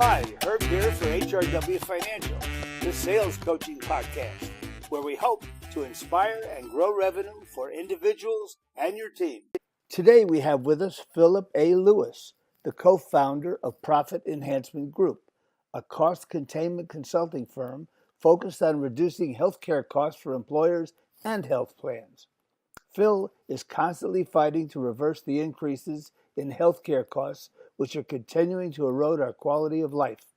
Hi, Herb here for HRW Financial, the sales coaching podcast, where we hope to inspire and grow revenue for individuals and your team. Today we have with us Phillip A. Lewis, the co-founder of Profit Enhancement Group, a cost containment consulting firm focused on reducing healthcare costs for employers and health plans. Phil is constantly fighting to reverse the increases in healthcare costs, which are continuing to erode our quality of life.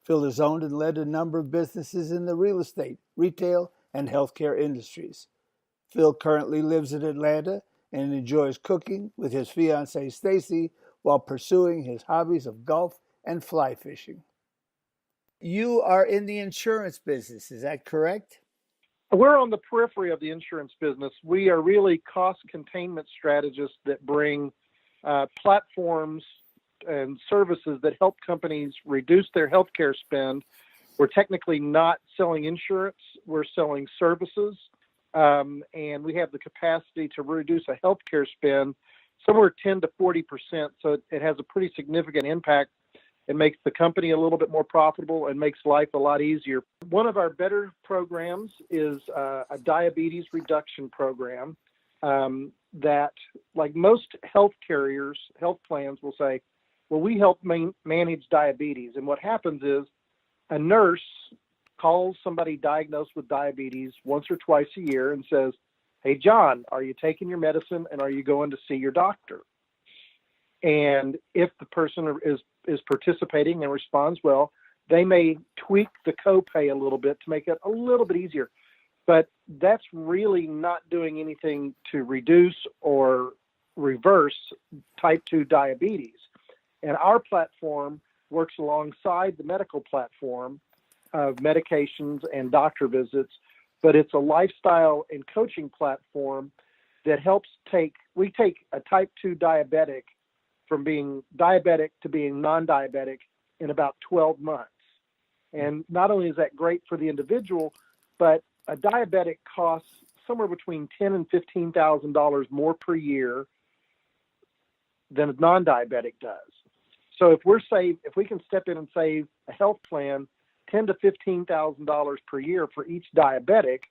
Phil has owned and led a number of businesses in the real estate, retail, and healthcare industries. Phil currently lives in Atlanta and enjoys cooking with his fiancee Stacey while pursuing his hobbies of golf and fly fishing. You are in the insurance business, is that correct? We're on the periphery of the insurance business. We are really cost containment strategists that bring platforms and services that help companies reduce their healthcare spend. We're technically not selling insurance, we're selling services, and we have the capacity to reduce a healthcare spend somewhere 10 to 40%, so it has a pretty significant impact. It makes the company a little bit more profitable and makes life a lot easier. One of our better programs is a diabetes reduction program that, like most health carriers, health plans will say, well, we help manage diabetes. And what happens is a nurse calls somebody diagnosed with diabetes once or twice a year and says, hey, John, are you taking your medicine and are you going to see your doctor? And if the person is participating and responds well, they may tweak the copay a little bit to make it a little bit easier. But that's really not doing anything to reduce or reverse type 2 diabetes. And our platform works alongside the medical platform of medications and doctor visits, but it's a lifestyle and coaching platform that helps we take a type 2 diabetic from being diabetic to being non-diabetic in about 12 months. And not only is that great for the individual, but a diabetic costs somewhere between $10,000 and $15,000 more per year than a non-diabetic does. So if we can step in and save a health plan $10,000 to $15,000 per year for each diabetic,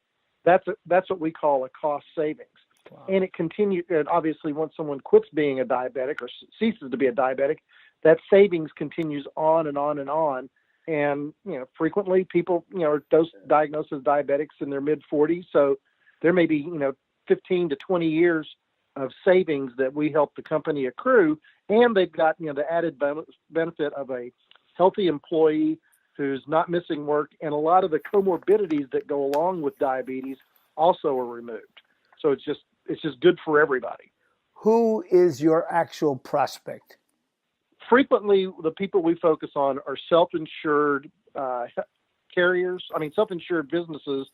that's what we call a cost savings. Wow. And it continues. And obviously, once someone quits being a diabetic or ceases to be a diabetic, that savings continues on and on and on. And frequently people are diagnosed as diabetics in their mid 40s, so there may be 15 to 20 years of savings that we help the company accrue, and they've got the added benefit of a healthy employee who's not missing work, and a lot of the comorbidities that go along with diabetes also are removed. So it's just good for everybody. Who is your actual prospect? Frequently, the people we focus on are self-insured self-insured businesses.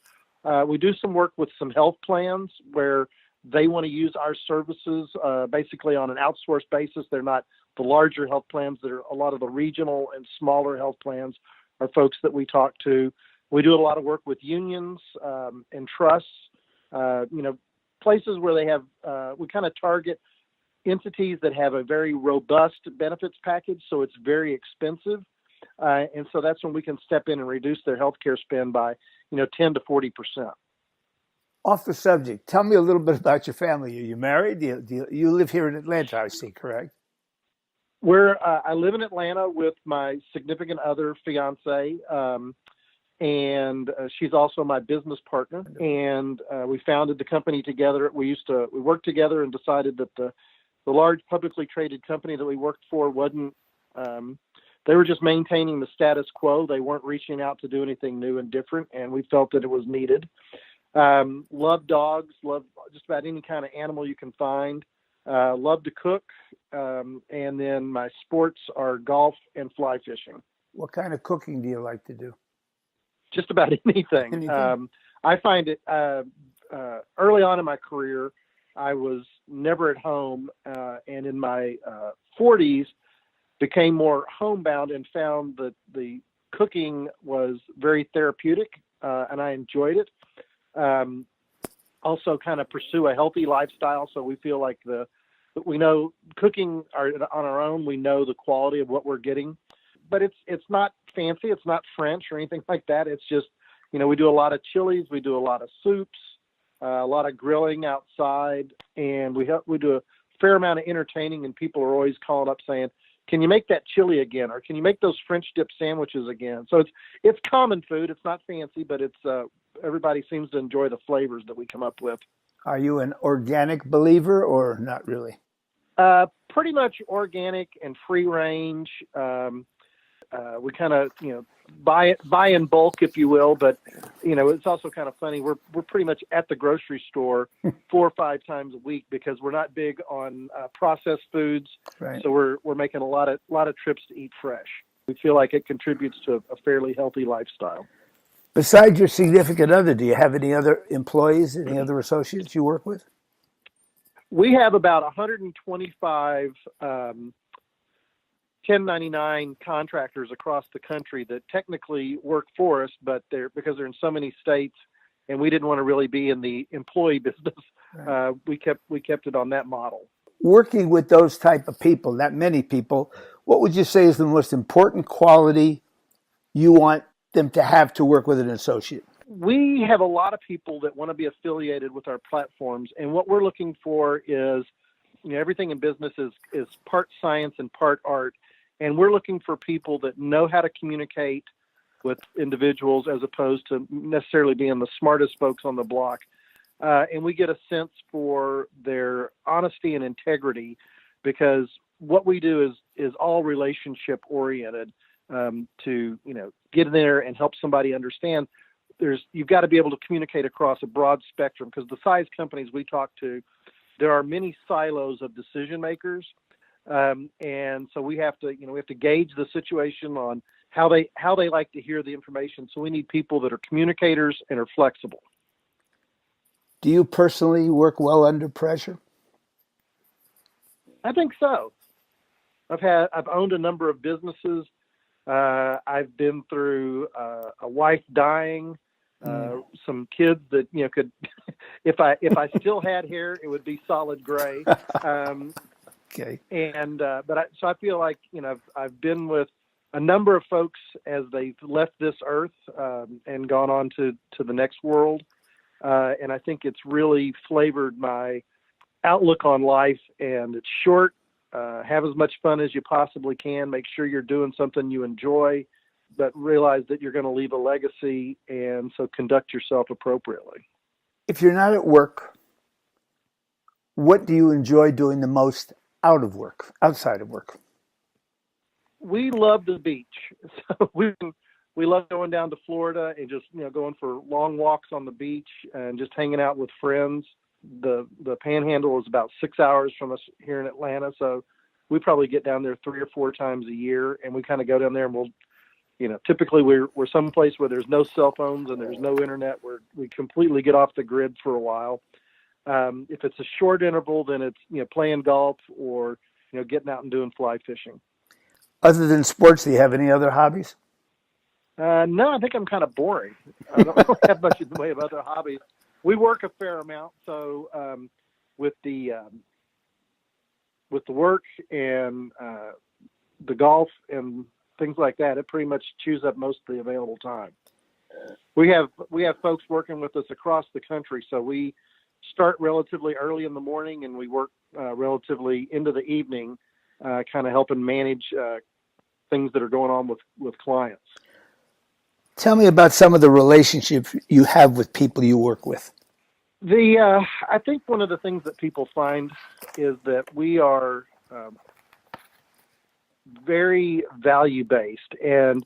We do some work with some health plans where they want to use our services basically on an outsourced basis. They're not the larger health plans. They're a lot of the regional and smaller health plans are folks that we talk to. We do a lot of work with unions and trusts, places where they have, we kind of target entities that have a very robust benefits package, so it's very expensive. And so that's when we can step in and reduce their healthcare spend by, 10 to 40%. Off the subject, tell me a little bit about your family. Are you married? You live here in Atlanta, I see, correct? I live in Atlanta with my significant other, fiance, and she's also my business partner. And we founded the company together. We worked together and decided that the large publicly traded company that we worked for wasn't, they were just maintaining the status quo. They weren't reaching out to do anything new and different, and we felt that it was needed. Love dogs, love just about any kind of animal you can find. Love to cook, and then my sports are golf and fly fishing. What kind of cooking do you like to do? Just about anything. I find it early on in my career, I was never at home, and in my 40s became more homebound and found that the cooking was very therapeutic, and I enjoyed it. Also kind of pursue a healthy lifestyle, so we feel like we know cooking on our own, we know the quality of what we're getting. but it's not fancy. It's not French or anything like that. It's just, we do a lot of chilies, we do a lot of soups, a lot of grilling outside, and we do a fair amount of entertaining. And people are always calling up saying, "Can you make that chili again?" Or "Can you make those French dip sandwiches again?" So it's common food. It's not fancy, but it's everybody seems to enjoy the flavors that we come up with. Are you an organic believer or not really? Pretty much organic and free range. We kind of, buy in bulk, if you will. But, it's also kind of funny. We're pretty much at the grocery store 4 or 5 times a week because we're not big on processed foods. Right. So we're making a lot of trips to eat fresh. We feel like it contributes to a fairly healthy lifestyle. Besides your significant other, do you have any other employees, any other associates you work with? We have about 125 1099 contractors across the country that technically work for us, but because they're in so many states, and we didn't want to really be in the employee business. Right. We kept it on that model. Working with those type of people, that many people, what would you say is the most important quality you want them to have to work with an associate? We have a lot of people that want to be affiliated with our platforms, and what we're looking for is, everything in business is part science and part art, and we're looking for people that know how to communicate with individuals as opposed to necessarily being the smartest folks on the block. And we get a sense for their honesty and integrity, because what we do is all relationship oriented. To get in there and help somebody understand, you've got to be able to communicate across a broad spectrum, because the size companies we talk to, there are many silos of decision makers, and so we have to gauge the situation on how they like to hear the information. So we need people that are communicators and are flexible. Do you personally work well under pressure? I think so. I've owned a number of businesses. I've been through a wife dying, some kids that could, if I still had hair, it would be solid gray. Okay. And so I feel like I've been with a number of folks as they've left this earth and gone on to the next world, and I think it's really flavored my outlook on life. And it's short. Have as much fun as you possibly can. Make sure you're doing something you enjoy, but realize that you're going to leave a legacy, and so conduct yourself appropriately. If you're not at work, what do you enjoy doing the most outside of work? We love the beach. So we love going down to Florida and just going for long walks on the beach and just hanging out with friends. The Panhandle is about 6 hours from us here in Atlanta, so we probably get down there 3 or 4 times a year, and we kind of go down there, and we'll, typically we're someplace where there's no cell phones and there's no internet, where we completely get off the grid for a while. If it's a short interval, then it's playing golf or getting out and doing fly fishing. Other than sports, do you have any other hobbies? No, I think I'm kind of boring. I don't really have much in the way of other hobbies. We work a fair amount, so with the work and the golf and things like that, it pretty much chews up most of the available time. We have folks working with us across the country, so we start relatively early in the morning and we work relatively into the evening, kind of helping manage things that are going on with clients. Tell me about some of the relationships you have with people you work with. I think one of the things that people find is that we are very value-based, and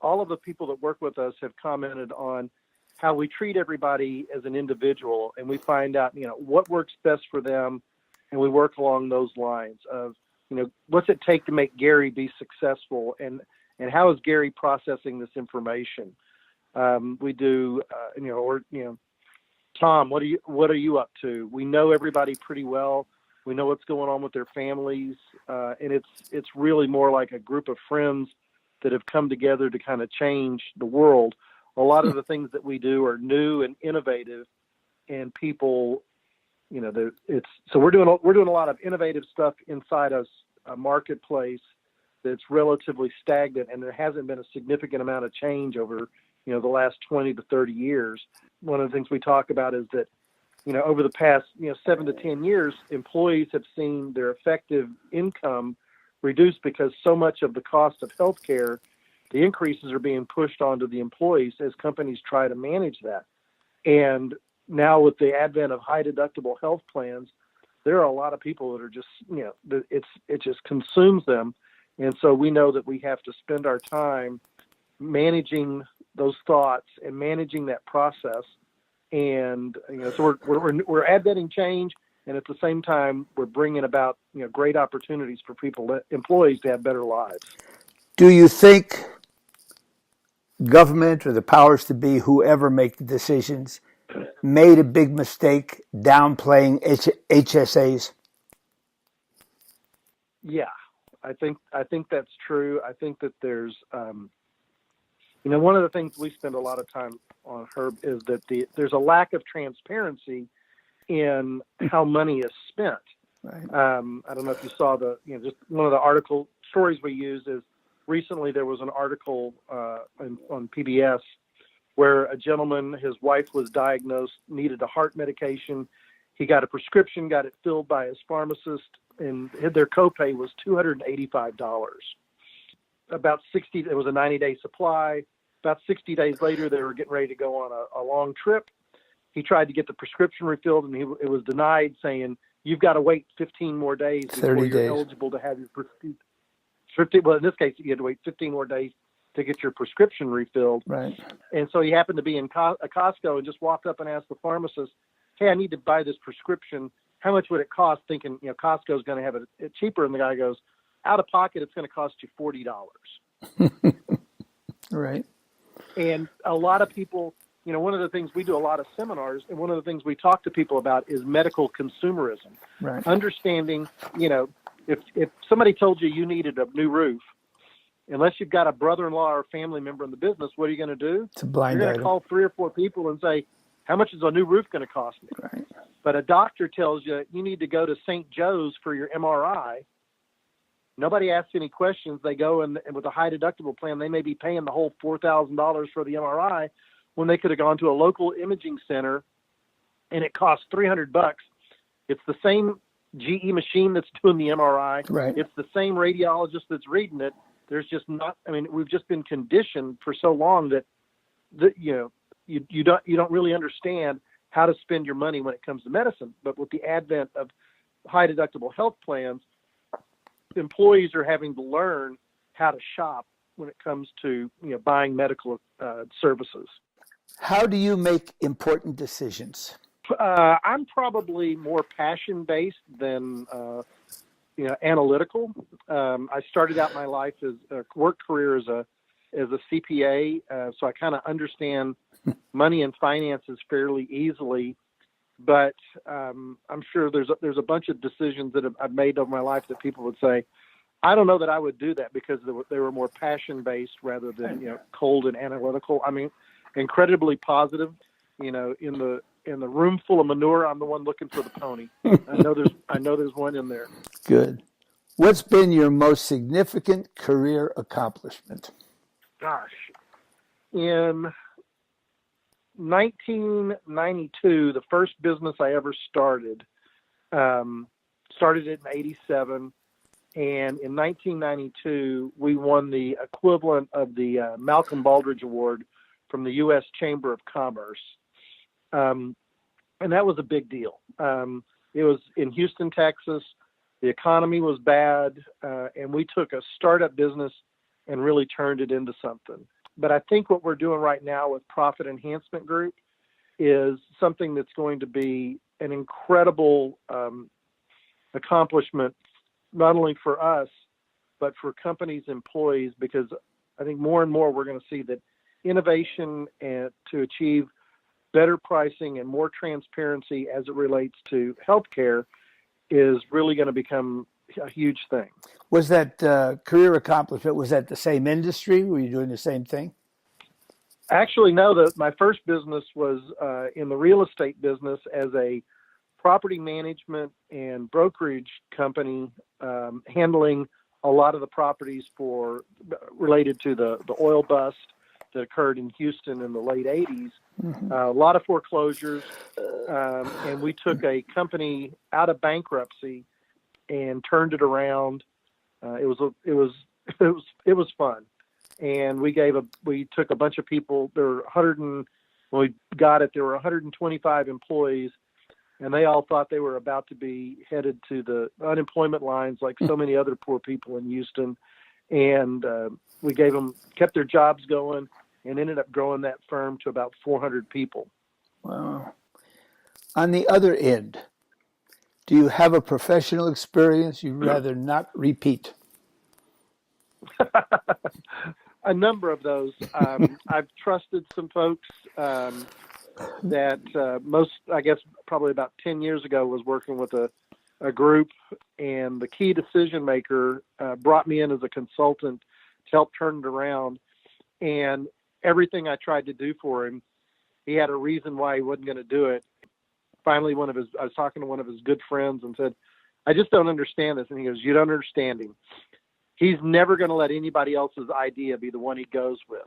all of the people that work with us have commented on how we treat everybody as an individual, and we find out, what works best for them, and we work along those lines of, what's it take to make Gary be successful, and how is Gary processing this information? We do, Tom, what are you up to? We know everybody pretty well. We know what's going on with their families, and it's really more like a group of friends that have come together to kind of change the world. A lot of the things that we do are new and innovative, and people, so we're doing a lot of innovative stuff inside a marketplace that's relatively stagnant, and there hasn't been a significant amount of change over, the last 20 to 30 years. One of the things we talk about is that, over the past, 7 to 10 years, employees have seen their effective income reduced because so much of the cost of healthcare, the increases are being pushed onto the employees as companies try to manage that. And now with the advent of high deductible health plans, there are a lot of people that are just, it just consumes them. And so we know that we have to spend our time managing those thoughts and managing that process. And, so we're adventing change. And at the same time, we're bringing about, great opportunities for employees to have better lives. Do you think government or the powers to be, whoever make the decisions, made a big mistake downplaying HSAs? Yeah, I think that's true. I think that there's, one of the things we spend a lot of time on, Herb, is that there's a lack of transparency in how money is spent. Right. I don't know if you saw just one of the stories we use is recently there was an article on PBS where a gentleman, his wife was diagnosed, needed a heart medication. He got a prescription, got it filled by his pharmacist, and their copay was $285. It was a 90-day supply. About 60 days later, they were getting ready to go on a long trip. He tried to get the prescription refilled, and it was denied, saying, you've got to wait 15 more days before you're eligible to have your prescription. Well, in this case, you had to wait 15 more days to get your prescription refilled. Right. And so he happened to be in a Costco and just walked up and asked the pharmacist, hey, I need to buy this prescription. How much would it cost? Thinking, Costco's going to have it cheaper. And the guy goes, out of pocket, it's going to cost you $40. Right. And a lot of people, one of the things we do a lot of seminars, and one of the things we talk to people about is medical consumerism. Right. Understanding, if somebody told you needed a new roof, unless you've got a brother-in-law or family member in the business, what are you going to do? It's a blind You're going item. to call 3 or 4 people and say, how much is a new roof going to cost me? Right. But a doctor tells you need to go to St. Joe's for your MRI. Nobody asks any questions. They go and with a high deductible plan, they may be paying the whole $4,000 for the MRI when they could have gone to a local imaging center and it costs $300. It's the same GE machine that's doing the MRI. Right. It's the same radiologist that's reading it. There's just we've just been conditioned for so long that you don't really understand how to spend your money when it comes to medicine. But with the advent of high deductible health plans, employees are having to learn how to shop when it comes to buying medical services. How do you make important decisions? I'm probably more passion-based than analytical. I started out my life as a work career as a CPA, so I kind of understand money and finances fairly easily. But I'm sure there's a bunch of decisions that I've made over my life that people would say, I don't know that I would do that because they were more passion-based rather than cold and analytical. I mean, incredibly positive. In the room full of manure, I'm the one looking for the pony. I know there's one in there. Good. What's been your most significant career accomplishment? Gosh, in 1992, the first business I ever started it in 87. And in 1992, we won the equivalent of the Malcolm Baldrige Award from the U.S. Chamber of Commerce. And that was a big deal. It was in Houston, Texas. The economy was bad, and we took a startup business and really turned it into something. But I think what we're doing right now with Profit Enhancement Group is something that's going to be an incredible accomplishment, not only for us, but for companies' employees, because I think more and more we're going to see that innovation and to achieve better pricing and more transparency as it relates to healthcare is really going to become a huge thing. Was that career accomplishment, was that the same industry? Were you doing the same thing? Actually, no. My first business was in the real estate business as a property management and brokerage company, handling a lot of the properties related to the oil bust that occurred in Houston in the late 80s. A lot of foreclosures, and we took a company out of bankruptcy and turned it around. It was fun, and we took a bunch of people. There were when we got it, there were 125 employees, and they all thought they were about to be headed to the unemployment lines like so many other poor people in Houston. And we kept their jobs going, and ended up growing that firm to about 400 people. Wow. On the other end, do you have a professional experience you'd rather not repeat? A number of those. I've trusted some folks that probably about 10 years ago was working with a group, and the key decision maker brought me in as a consultant to help turn it around. And everything I tried to do for him, he had a reason why he wasn't going to do it. Finally, I was talking to one of his good friends and said, I just don't understand this. And he goes, you don't understand him. He's never going to let anybody else's idea be the one he goes with.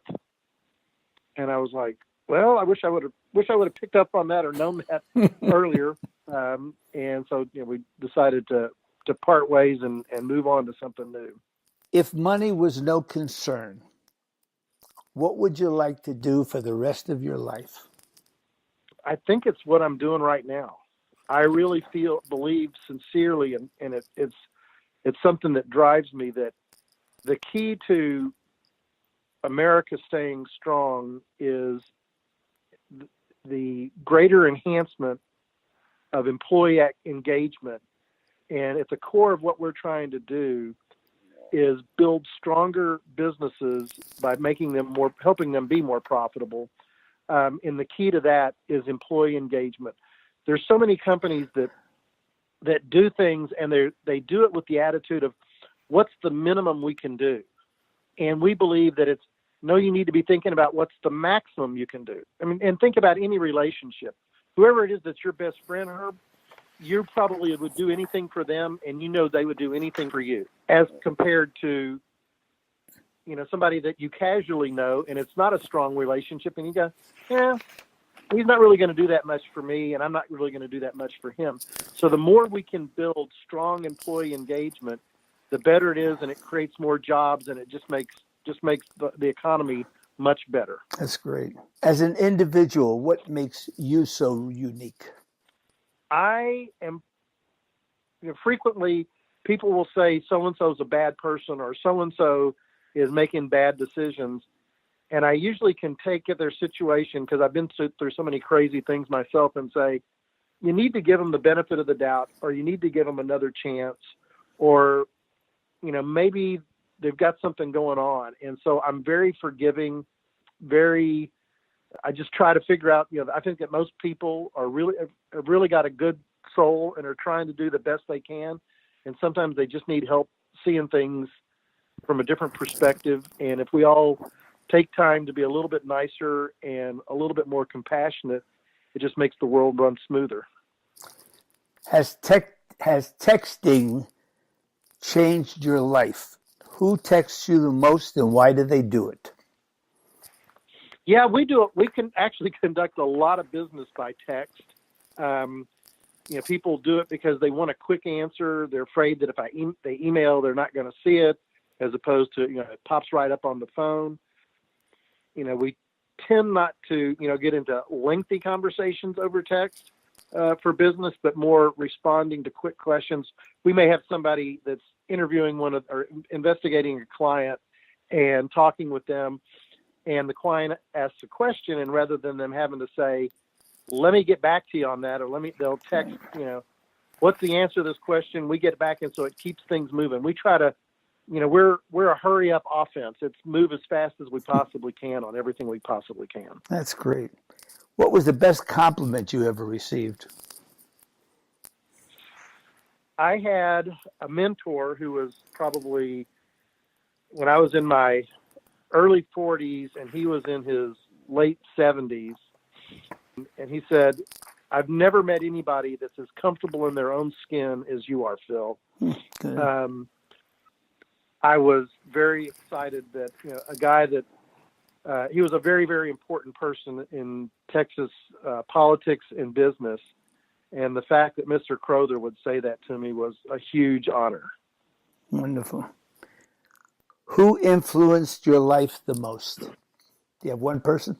And I was like, well, I wish I would have picked up on that or known that earlier. And so we decided to part ways and move on to something new. If money was no concern, what would you like to do for the rest of your life? I think it's what I'm doing right now. I really believe sincerely, and it's something that drives me, that the key to America staying strong is the greater enhancement of employee engagement. And at the core of what we're trying to do is build stronger businesses by helping them be more profitable. And the key to that is employee engagement. There's so many companies that do things, and they do it with the attitude of, what's the minimum we can do? And we believe that you need to be thinking about what's the maximum you can do. I mean, and think about any relationship. Whoever it is that's your best friend, Herb, you probably would do anything for them, and they would do anything for you, as compared to somebody that you casually know, and it's not a strong relationship, and you go, yeah, he's not really going to do that much for me, and I'm not really going to do that much for him. So the more we can build strong employee engagement, the better it is, and it creates more jobs, and it just makes the economy much better. That's great. As an individual, what makes you so unique? I am, frequently people will say so-and-so is a bad person, or so-and-so is making bad decisions. And I usually can take their situation, because I've been through so many crazy things myself, and say, you need to give them the benefit of the doubt, or you need to give them another chance, or, maybe they've got something going on. And so I'm very forgiving, I just try to figure out, I think that most people have really got a good soul and are trying to do the best they can. And sometimes they just need help seeing things from a different perspective. And if we all take time to be a little bit nicer and a little bit more compassionate, it just makes the world run smoother. Has texting changed your life? Who texts you the most, and why do they do it? Yeah, we do it. We can actually conduct a lot of business by text. People do it because they want a quick answer. They're afraid that if they email, they're not going to see it, as opposed to, it pops right up on the phone. We tend not to, get into lengthy conversations over text for business, but more responding to quick questions. We may have somebody that's interviewing or investigating a client and talking with them, and the client asks a question, and rather than them having to say, let me get back to you on that, or they'll text, what's the answer to this question? We get back, and so it keeps things moving. We try to, we're a hurry up offense. It's move as fast as we possibly can on everything we possibly can. That's great. What was the best compliment you ever received? I had a mentor who was probably, when I was in my early 40s and he was in his late 70s, and he said, I've never met anybody that's as comfortable in their own skin as you are, Phil. I was very excited that a guy that he was a very, very important person in Texas politics and business. And the fact that Mr. Crowther would say that to me was a huge honor. Wonderful. Who influenced your life the most? Do you have one person?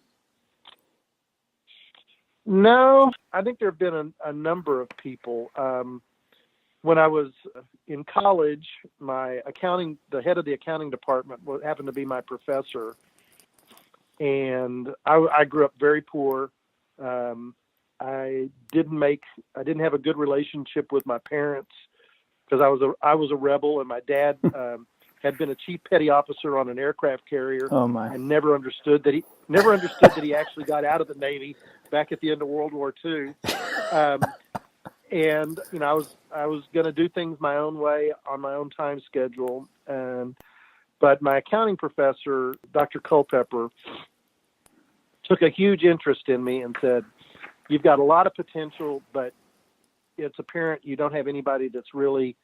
No, I think there have been a number of people. When I was in college, the head of the accounting department happened to be my professor. And I grew up very poor. I didn't have a good relationship with my parents because I was a rebel, and my dad had been a chief petty officer on an aircraft carrier. Oh my! And never understood that he actually got out of the Navy back at the end of World War II. And I was going to do things my own way on my own time schedule. But my accounting professor, Dr. Culpepper, took a huge interest in me and said, "You've got a lot of potential, but it's apparent you don't have anybody that's really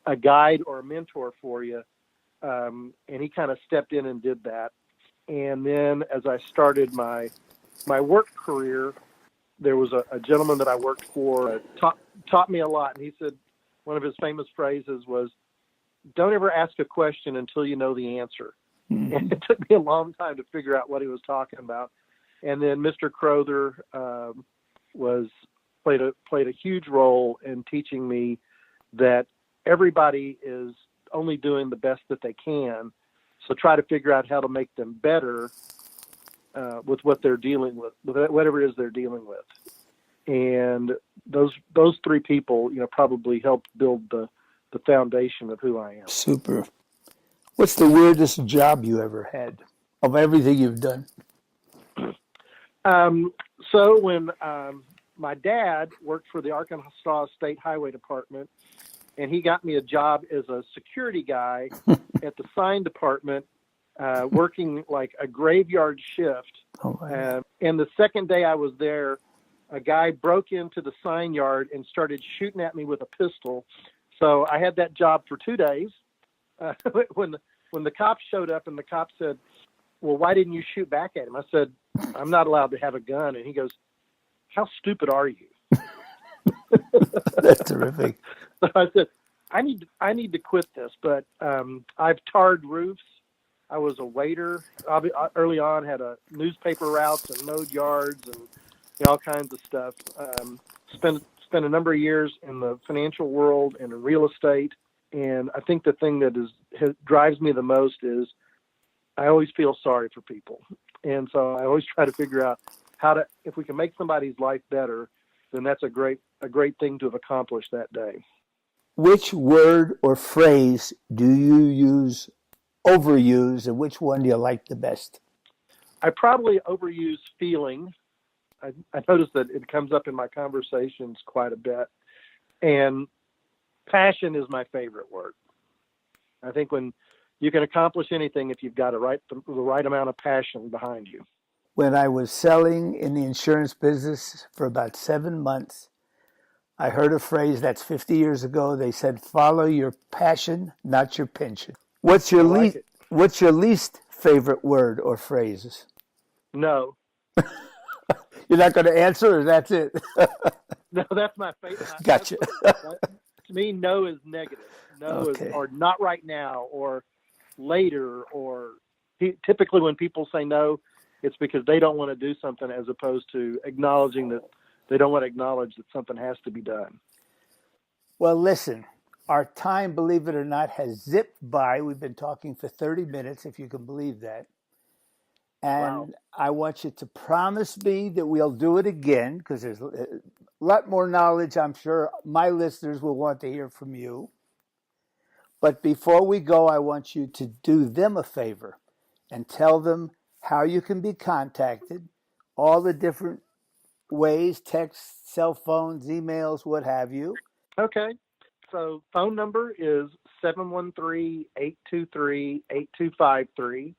a guide or a mentor for you." And he kind of stepped in and did that. And then as I started my work career, there was a gentleman that I worked for taught me a lot. And he said one of his famous phrases was, "Don't ever ask a question until you know the answer." Mm-hmm. And it took me a long time to figure out what he was talking about. And then Mr. Crowther played a huge role in teaching me that everybody is only doing the best that they can. So try to figure out how to make them better with what they're dealing with whatever it is they're dealing with. And those three people, probably helped build the foundation of who I am. Super. What's the weirdest job you ever had of everything you've done? So when my dad worked for the Arkansas State Highway Department, and he got me a job as a security guy at the sign department, working like a graveyard shift. Oh my. And the second day I was there, a guy broke into the sign yard and started shooting at me with a pistol. So I had that job for 2 days. When the cops showed up, and the cop said, "Well, why didn't you shoot back at him?" I said, "I'm not allowed to have a gun." And he goes, "How stupid are you?" That's terrific. So I said, I need to quit this, but I've tarred roofs. I was a waiter. Early on, had a newspaper routes and mowed yards and all kinds of stuff. Spent a number of years in the financial world and in real estate. And I think the thing that drives me the most is I always feel sorry for people. And so I always try to figure out if we can make somebody's life better, then that's a great thing to have accomplished that day. Which word or phrase do you overuse, and which one do you like the best? I probably overuse feeling. I notice that it comes up in my conversations quite a bit. And passion is my favorite word. I think when you can accomplish anything if you've got the right amount of passion behind you. When I was selling in the insurance business for about 7 months, I heard a phrase that's 50 years ago. They said, "Follow your passion, not your pension." What's your least favorite word or phrases? No. You're not going to answer, or that's it? No, that's my favorite. Gotcha. To me, no is negative. No Okay. is or not right now or later, or typically when people say no, it's because they don't want to do something as opposed to acknowledging that they don't want to acknowledge that something has to be done. Well, listen, our time, believe it or not, has zipped by. We've been talking for 30 minutes, if you can believe that. And wow. I want you to promise me that we'll do it again, because there's a lot more knowledge I'm sure my listeners will want to hear from you. But before we go, I want you to do them a favor and tell them how you can be contacted, all the different ways, text, cell phones, emails, what have you. Okay. So phone number is 713-823-8253.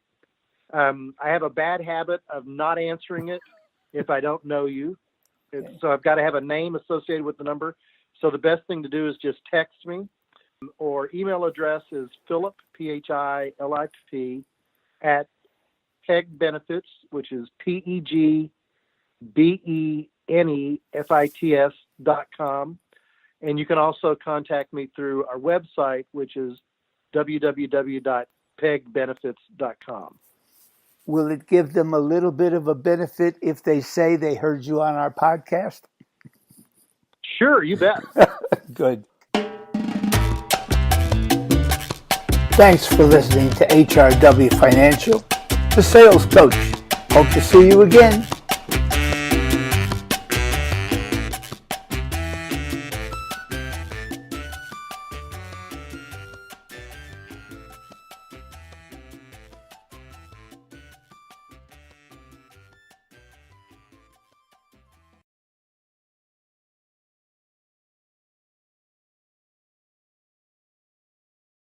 I have a bad habit of not answering it if I don't know you. So I've got to have a name associated with the number. So the best thing to do is just text me. or email address is Phillip, Philip, at PEG Benefits, which is PEGBENEFITS.com. And you can also contact me through our website, which is www.pegbenefits.com. Will it give them a little bit of a benefit if they say they heard you on our podcast? Sure, you bet. Good. Thanks for listening to HRW Financial, the sales coach. Hope to see you again.